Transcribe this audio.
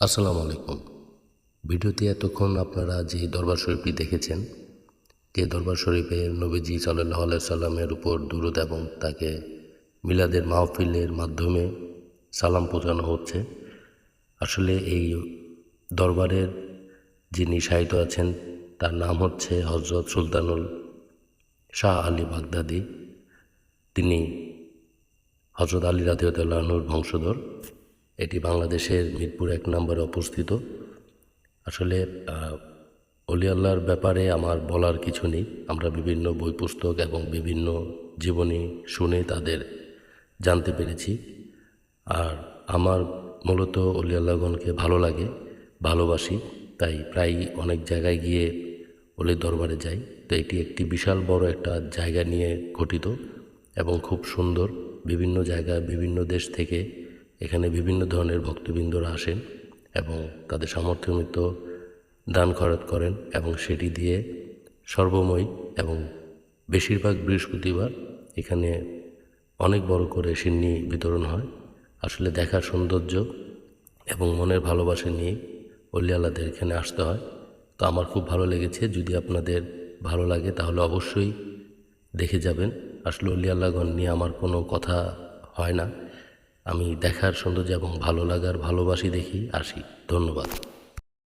আসসালামু আলাইকুম। ভিডিওতে এতক্ষণ আপনারা যে দরবার শরীফটি দেখেছেন, যে দরবার শরীফে নবীজি সাল্লাল্লাহু আলাইহি সাল্লামের উপর দুরূদ এবং তাকে মিলাদের মাহফিলের মাধ্যমে সালাম পৌঁছানো হচ্ছে। আসলে এই দরবারের যিনি শায়িত আছেন তার নাম হচ্ছে হযরত সুলতানুল শাহ আলী বাগদাদী। তিনি হযরত আলী রাদিয়াল্লাহু আনহুর বংশধর। এটি বাংলাদেশের মিরপুর ১ নম্বরে অবস্থিত। আসলে অলি আল্লাহর ব্যাপারে আমার বলার কিছু নেই। আমরা বিভিন্ন বই পুস্তক এবং বিভিন্ন জীবনী শুনে তাদের জানতে পেরেছি। আর আমার মূলত অলি আল্লাহগণকে ভালো লাগে, ভালোবাসি। তাই প্রায়ই অনেক জায়গায় গিয়ে অলির দরবারে যাই। তো এটি একটি বিশাল বড় একটা জায়গা নিয়ে গঠিত এবং খুব সুন্দর। বিভিন্ন জায়গায় বিভিন্ন দেশ থেকে এখানে বিভিন্ন ধরনের ভক্তবৃন্দরা আসেন এবং তাদের সামর্থ্য মতো দান খরচ করেন এবং সেটি দিয়ে সর্বময় এবং বেশিরভাগ বৃহস্পতিবার এখানে অনেক বড় করে সিন্নি বিতরণ হয়। আসলে দেখার সৌন্দর্য এবং মনের ভালোবাসা নিয়ে অলি আল্লাহদের এখানে আসতে হয়। তো আমার খুব ভালো লেগেছে। যদি আপনাদের ভালো লাগে তাহলে অবশ্যই দেখে যাবেন। আসলে অলি আল্লাহগণ নিয়ে আমার কোনো কথা হয় না। আমি দেখার সৌন্দর্য এবং ভালো লাগার ভালোবাসি দেখি আসি। ধন্যবাদ।